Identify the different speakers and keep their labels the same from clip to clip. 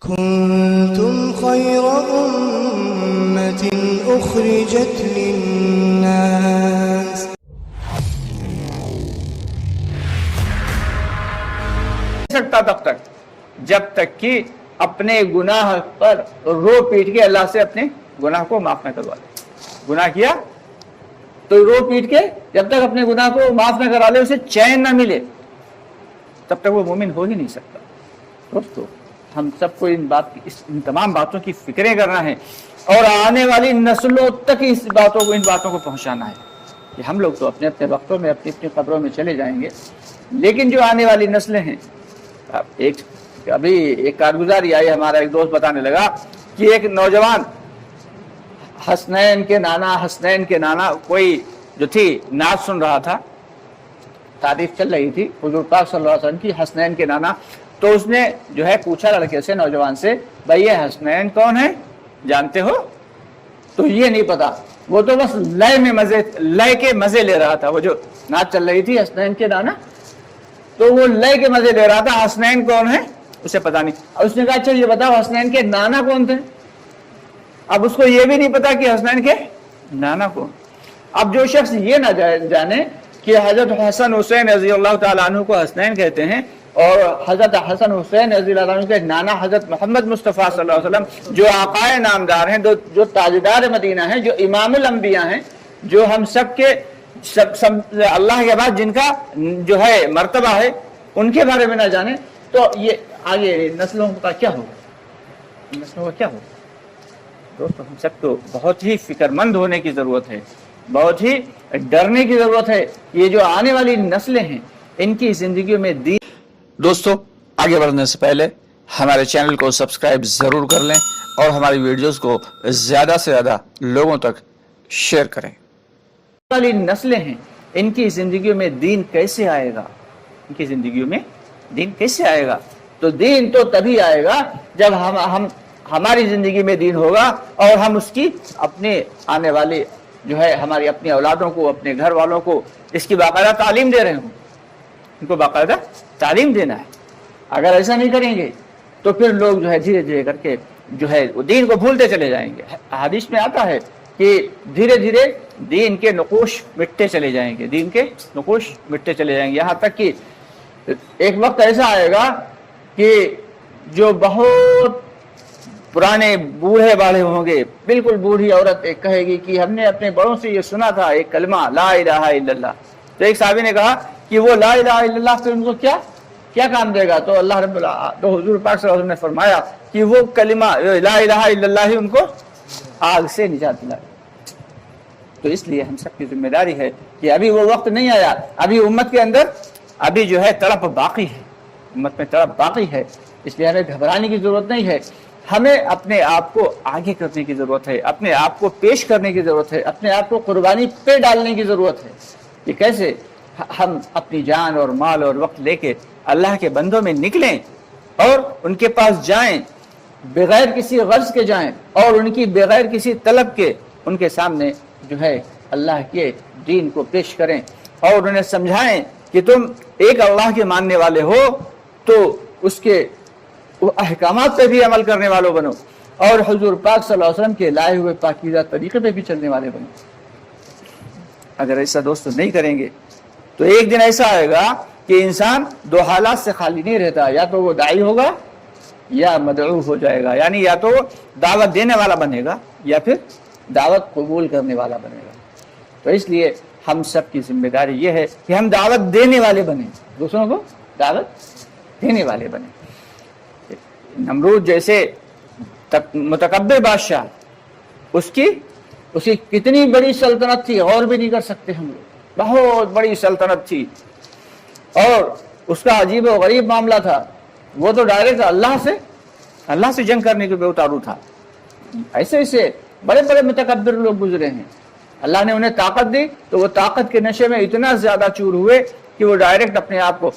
Speaker 1: كنتم خير أمة أخرجت للناس
Speaker 2: سکتا تب تک جب تک کہ اپنے گناہ پر رو پیٹ کے اللہ سے اپنے گناہ کو معاف نہ کروا لے. گناہ کیا تو رو پیٹ کے جب تک اپنے گناہ کو معاف نہ کروا لے، اسے چین نہ ملے، تب تک وہ مومن ہو ہی نہیں سکتا. دوستو، ہم سب کو ان تمام باتوں کی فکریں کرنا ہے اور آنے والی نسلوں تک ان باتوں کو پہنچانا ہے کہ ہم لوگ تو اپنے اپنے وقتوں میں اپنی اپنی قبروں میں چلے جائیں گے، لیکن جو آنے والی نسلیں ہیں. ابھی ایک کارگزاری آئی، ہمارا ایک دوست بتانے لگا کہ ایک نوجوان حسنین کے نانا کوئی جو تھی نعت سن رہا تھا، تعریف چل رہی تھی حضور پاک صلی اللہ علیہ وسلم کی، حسنین کے نانا. تو اس نے جو ہے پوچھا لڑکے سے، نوجوان سے، بھائی یہ حسنین کون ہے، جانتے ہو؟ تو یہ نہیں پتا، وہ تو بس لے کے مزے لے رہا تھا. وہ جو نعت چل رہی تھی حسنین کے نانا، تو وہ لے کے مزے لے رہا تھا. حسنین کون ہے اسے پتا نہیں. اور اس نے کہا اچھا یہ بتاؤ حسنین کے نانا کون تھے؟ اب اس کو یہ بھی نہیں پتا کہ حسنین کے نانا کون. اب جو شخص یہ نہ جانے کہ حضرت حسن حسین رضی اللہ تعالیٰ عنہ کو حسنین کہتے ہیں، اور حضرت حسن حسین رضی اللہ عنہ کے نانا حضرت محمد مصطفیٰ صلی اللہ علیہ وسلم جو آقائے نامدار ہیں، جو تاجدار مدینہ ہیں، جو امام الانبیاء ہیں، جو ہم سب کے اللہ کے بعد جن کا جو ہے مرتبہ ہے، ان کے بارے میں نہ جانے تو یہ آگے نسلوں کا کیا ہوگا؟ دوستو، ہم سب کو بہت ہی فکر مند ہونے کی ضرورت ہے، بہت ہی ڈرنے کی ضرورت ہے. یہ جو آنے والی نسلیں ہیں ان کی زندگیوں میں دین. دوستو، آگے بڑھنے سے پہلے ہمارے چینل کو سبسکرائب ضرور کر لیں اور ہماری ویڈیوز کو زیادہ سے زیادہ لوگوں تک شیئر کریں. والی نسلیں ہیں ان کی زندگیوں میں دین کیسے آئے گا؟ تو دین تو تبھی آئے گا جب ہماری زندگی میں دین ہوگا اور ہم اس کی اپنے آنے والے جو ہے ہماری اپنی اولادوں کو، اپنے گھر والوں کو اس کی باقاعدہ تعلیم دے رہے ہوں. ان کو باقاعدہ تعلیم دینا ہے. اگر ایسا نہیں کریں گے تو پھر لوگ جو ہے دھیرے دھیرے کر کے جو ہے دین کو بھولتے چلے جائیں گے. حدیث میں آتا ہے کہ دھیرے دھیرے دین کے نقوش مٹتے چلے جائیں گے، یہاں تک کہ ایک وقت ایسا آئے گا کہ جو بہت پرانے بوڑھے باڑے ہوں گے، بالکل بوڑھی عورت ایک کہے گی کہ ہم نے اپنے بڑوں سے یہ سنا تھا ایک کلمہ لا الہ الا اللہ. تو ایک صحابی نے کہا کہ وہ لا الہ الا اللہ پھر ان کو کیا کام دے گا؟ تو تو حضور پاک صلی اللہ علیہ وسلم نے فرمایا کہ وہ کلمہ لا الہ الا اللہ ہی ان کو آگ سے نجات دلائے. تو اس لیے ہم سب کی ذمہ داری ہے کہ ابھی وہ وقت نہیں آیا، ابھی امت کے اندر ابھی جو ہے تڑپ باقی ہے. اس لیے ہمیں گھبرانے کی ضرورت نہیں ہے. ہمیں اپنے آپ کو آگے کرنے کی ضرورت ہے، اپنے آپ کو پیش کرنے کی ضرورت ہے، اپنے آپ کو قربانی پہ ڈالنے کی ضرورت ہے. کہ کیسے ہم اپنی جان اور مال اور وقت لے کے اللہ کے بندوں میں نکلیں اور ان کے پاس جائیں، بغیر کسی غرض کے جائیں اور ان کی بغیر کسی طلب کے ان کے سامنے جو ہے اللہ کے دین کو پیش کریں اور انہیں سمجھائیں کہ تم ایک اللہ کے ماننے والے ہو تو اس کے احکامات پہ بھی عمل کرنے والوں بنو اور حضور پاک صلی اللہ علیہ وسلم کے لائے ہوئے پاکیزہ طریقے پہ بھی چلنے والے بنو. اگر ایسا دوستو نہیں کریں گے تو ایک دن ایسا آئے گا کہ انسان دو حالات سے خالی نہیں رہتا، یا تو وہ داعی ہوگا یا مدعو ہو جائے گا. یعنی یا تو وہ دعوت دینے والا بنے گا یا پھر دعوت قبول کرنے والا بنے گا. تو اس لیے ہم سب کی ذمہ داری یہ ہے کہ ہم دعوت دینے والے بنیں، دوسروں کو دعوت دینے والے بنیں. نمرود جیسے متکبر بادشاہ، اس کی کتنی بڑی سلطنت تھی، غور بھی نہیں کر سکتے ہم لوگ. بہت بڑی سلطنت تھی اور اس کا عجیب و غریب معاملہ تھا. وہ تو ڈائریکٹ اللہ سے جنگ کرنے کے بے اتارو تھا. ایسے بڑے بڑے متکبر لوگ گزرے ہیں. اللہ نے انہیں طاقت دی تو وہ طاقت کے نشے میں اتنا زیادہ چور ہوئے کہ وہ ڈائریکٹ اپنے آپ کو،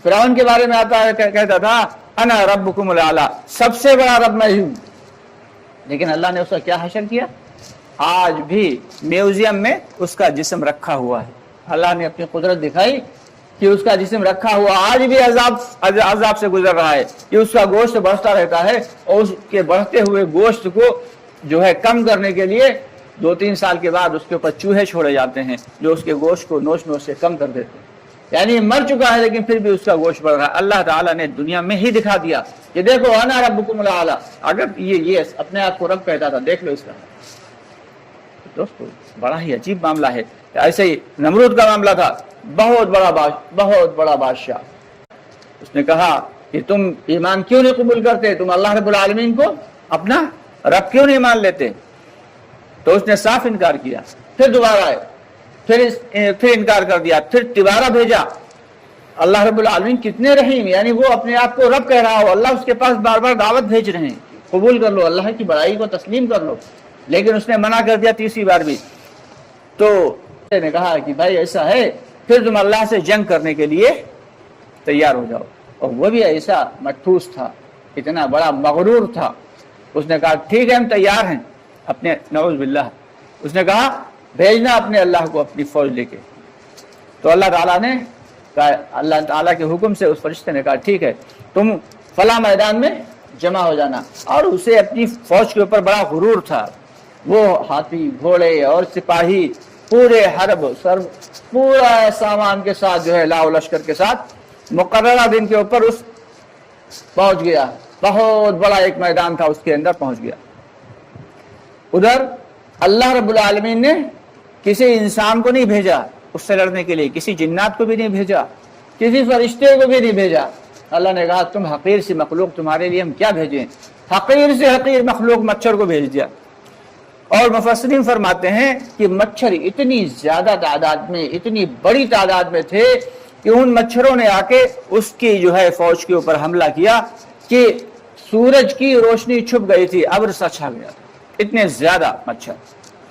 Speaker 2: فرعون کے بارے میں آتا ہے کہتا تھا انا ربکم الاعلی، سب سے بڑا رب میں ہوں. لیکن اللہ نے اس کا کیا حشر کیا؟ آج بھی میوزیم میں اس کا جسم رکھا ہوا ہے. اللہ نے اپنی قدرت دکھائی کہ اس کا جسم رکھا ہوا آج بھی عذاب سے گزر رہا ہے، کہ اس کا گوشت بڑھتا رہتا ہے، اور اس کے بڑھتے ہوئے گوشت کو جو ہے کم کرنے کے لیے 2-3 سال کے بعد اس کے اوپر چوہے چھوڑے جاتے ہیں جو اس کے گوشت کو نوچ سے کم کر دیتے ہیں۔ یعنی مر چکا ہے لیکن پھر بھی اس کا گوشت بڑھ رہا ہے۔ اللہ تعالیٰ نے دنیا میں ہی دکھا دیا کہ دیکھو انا ربکم الاعلی، اگر یہ اپنے آپ کو رب کہتا تھا، دیکھ لو اس کا۔ دوستو بڑا ہی عجیب معاملہ ہے۔ ایسے ہی نمرود کا معاملہ تھا، بہت بڑا بادشاہ، اس نے کہا کہ تم ایمان کیوں نہیں قبول کرتے، تم اللہ رب العالمین کو اپنا رب کیوں نہیں مان لیتے؟ تو اس نے صاف انکار کیا، پھر دوبارہ آئے، پھر انکار کر دیا، پھر تبارہ بھیجا۔ اللہ رب العالمین کتنے رحیم، یعنی وہ اپنے آپ کو رب کہہ رہا ہو، اللہ اس کے پاس بار بار دعوت بھیج رہے ہیں، قبول کر لو، اللہ کی بڑائی کو تسلیم کر لو، لیکن اس نے منع کر دیا تیسری بار بھی۔ تو نے کہا کہ بھائی ایسا ہے، پھر تم اللہ سے جنگ کرنے کے لیے تیار ہو جاؤ۔ اور وہ بھی ایسا مٹھوس تھا، اتنا بڑا مغرور تھا، اس نے کہا ٹھیک ہے ہم تیار ہیں اپنے، نعوذ باللہ، اس نے کہا بھیجنا اپنے اللہ کو اپنی فوج لے کے۔ تو اللہ تعالیٰ نے کہا، اللہ تعالیٰ کے حکم سے اس فرشتے نے کہا ٹھیک ہے تم فلاں میدان میں جمع ہو جانا۔ اور اسے اپنی فوج کے اوپر بڑا غرور تھا، وہ ہاتھی گھوڑے اور سپاہی پورے حرب سر پورا سامان کے ساتھ جو ہے لاؤ لشکر کے ساتھ مقررہ دن کے اوپر اس پہنچ گیا، بہت بڑا ایک میدان تھا، اس کے اندر پہنچ گیا۔ ادھر اللہ رب العالمین نے کسی انسان کو نہیں بھیجا اس سے لڑنے کے لیے، کسی جنات کو بھی نہیں بھیجا، کسی فرشتے کو بھی نہیں بھیجا۔ اللہ نے کہا تم حقیر سی مخلوق، تمہارے لیے ہم کیا بھیجیں؟ حقیر سے حقیر مخلوق مچھر کو بھیج دیا۔ اور مفسرین فرماتے ہیں کہ مچھر اتنی زیادہ تعداد میں، اتنی بڑی تعداد میں تھے کہ ان مچھروں نے آ کے اس کی جو ہے فوج کے اوپر حملہ کیا کہ سورج کی روشنی چھپ گئی تھی، ابر سا چھا گیا، اتنے زیادہ مچھر۔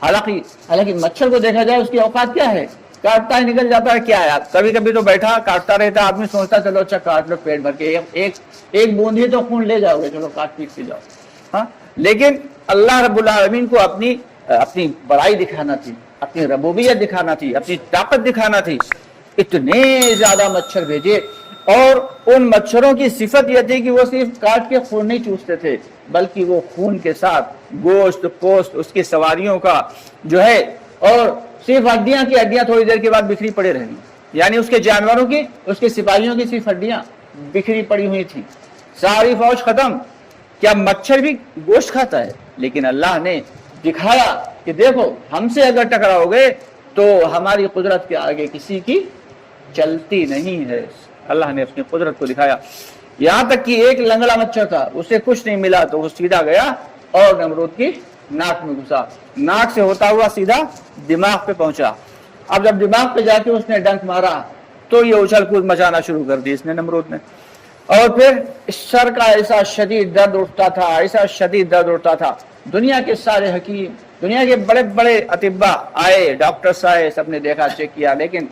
Speaker 2: حالانکہ مچھر کو دیکھا جائے اس کی اوقات کیا ہے، کاٹتا ہے نکل جاتا ہے، کیا ہے، کبھی کبھی تو بیٹھا کاٹتا رہتا، آدمی سوچتا چلو اچھا کاٹ لو پیٹ بھر کے، ایک بوند ہی تو خون لے جاؤ گے، چلو کاٹ پیٹ کے جاؤ، ہاں۔ لیکن اللہ رب العالمین کو اپنی بڑائی دکھانا تھی، اپنی ربوبیت دکھانا تھی، اپنی طاقت دکھانا تھی، اتنے زیادہ مچھر بھیجے۔ اور ان مچھروں کی صفت یہ تھی کہ وہ صرف کاٹ کے خون نہیں چوستے تھے، بلکہ وہ خون کے ساتھ گوشت پوست اس کی سواریوں کا جو ہے، اور صرف ہڈیاں تھوڑی دیر کے بعد بکھری پڑے رہی، یعنی اس کے جانوروں کی، اس کے سپاہیوں کی صرف ہڈیاں بکھری پڑی ہوئی تھی، ساری فوج ختم۔ کیا مچھر بھی گوشت کھاتا ہے؟ لیکن اللہ نے دکھایا کہ دیکھو ہم سے اگر ٹکراؤ گے تو ہماری قدرت کے آگے کسی کی چلتی نہیں ہے۔ اللہ نے اپنی قدرت کو دکھایا، یہاں تک کہ ایک لنگڑا مچھر تھا، اسے کچھ نہیں ملا تو وہ سیدھا گیا اور نمرود کی ناک میں گھسا، ناک سے ہوتا ہوا سیدھا دماغ پہ پہنچا۔ اب جب دماغ پہ جا کے اس نے ڈنک مارا تو یہ اچھل کود مچانا شروع کر دی اس نے، نمرود نے۔ اور پھر سر کا ایسا شدید درد اٹھتا تھا، ایسا شدید درد اٹھتا تھا، دنیا کے سارے حکیم، دنیا کے بڑے بڑے اطباء آئے، ڈاکٹرز آئے، سب نے دیکھا، چیک کیا، لیکن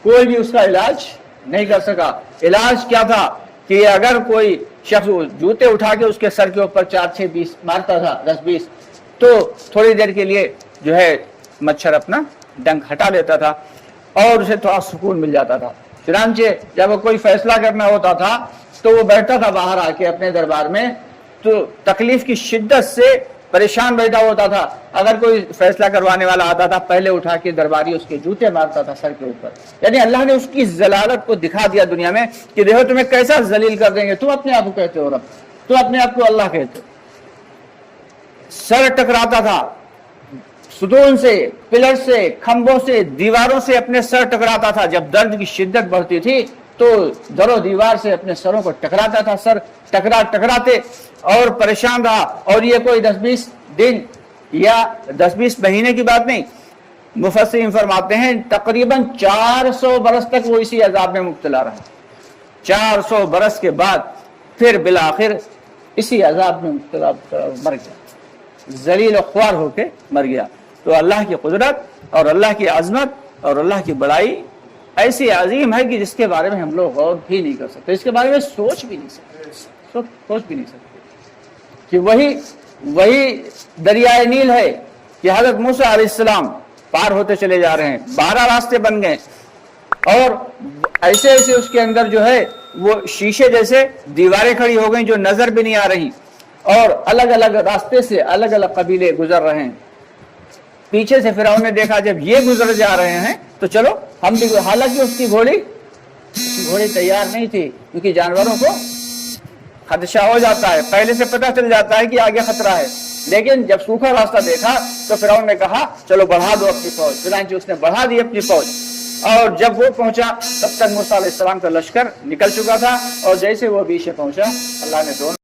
Speaker 2: کوئی بھی اس کا علاج نہیں کر سکا۔ علاج کیا تھا کہ اگر کوئی شخص جوتے اٹھا کے اس کے سر کے اوپر 4-6 مارتا تھا، 10-20، تو تھوڑی دیر کے لیے جو ہے مچھر اپنا ڈنک ہٹا لیتا تھا اور اسے تھوڑا سکون مل جاتا تھا۔ چنانچہ جب وہ کوئی فیصلہ کرنا ہوتا تھا تو وہ بیٹھتا تھا باہر آ کے اپنے دربار میں، تو تکلیف کی شدت سے پریشان بیٹھا ہوتا تھا، اگر کوئی فیصلہ کروانے والا آتا تھا پہلے اٹھا کے درباری اس کے جوتے مارتا تھا سر کے اوپر۔ یعنی اللہ نے اس کی ذلالت کو دکھا دیا دنیا میں کہ دیکھو تمہیں کیسا ذلیل کر دیں گے، تم اپنے آپ کو کہتے ہو رب، تم اپنے آپ کو اللہ کہتے ہو۔ سر ٹکراتا تھا ستون سے، پلر سے، کھمبوں سے، دیواروں سے، اپنے سر ٹکراتا تھا۔ جب درد کی شدت بڑھتی تھی تو در و دیوار سے اپنے سروں کو ٹکراتا تھا، سر ٹکراتے اور پریشان رہا۔ اور یہ کوئی 10-20 دن یا 10-20 مہینے کی بات نہیں، مفسرین فرماتے ہیں تقریباً 400 برس تک وہ اسی عذاب میں مبتلا رہا۔ 400 برس کے بعد پھر بالآخر اسی عذاب میں مبتلا مر گیا، ذلیل و خوار ہو کے مر گیا۔ تو اللہ کی قدرت اور اللہ کی عظمت اور اللہ کی بڑائی ایسی عظیم ہے کہ جس کے بارے میں ہم لوگ غور بھی نہیں کر سکتے، اس کے بارے میں سوچ بھی نہیں سکتے کہ وہی دریائے نیل ہے کہ حضرت موسیٰ علیہ السلام پار ہوتے چلے جا رہے ہیں، 12 راستے بن گئے، اور ایسے ایسے اس کے اندر جو ہے وہ شیشے جیسے دیواریں کھڑی ہو گئیں جو نظر بھی نہیں آ رہی، اور الگ الگ راستے سے الگ الگ قبیلے گزر رہے ہیں۔ پیچھے سے فرعون نے دیکھا جب یہ گزر جا رہے ہیں تو چلو ہم بھی، حالانکہ اس کی گھوڑی تیار نہیں تھی، کیونکہ جانوروں کو خدشہ ہو جاتا ہے، پہلے سے پتہ چل جاتا ہے کہ آگے خطرہ ہے، لیکن جب سوکھا راستہ دیکھا تو فرعون نے کہا چلو بڑھا دو اپنی فوج، چنانچہ اس نے بڑھا دی اپنی فوج، اور جب وہ پہنچا تب تک موسیٰ علیہ السلام کا لشکر نکل چکا تھا، اور جیسے وہ بیچ پہنچا اللہ نے دونوں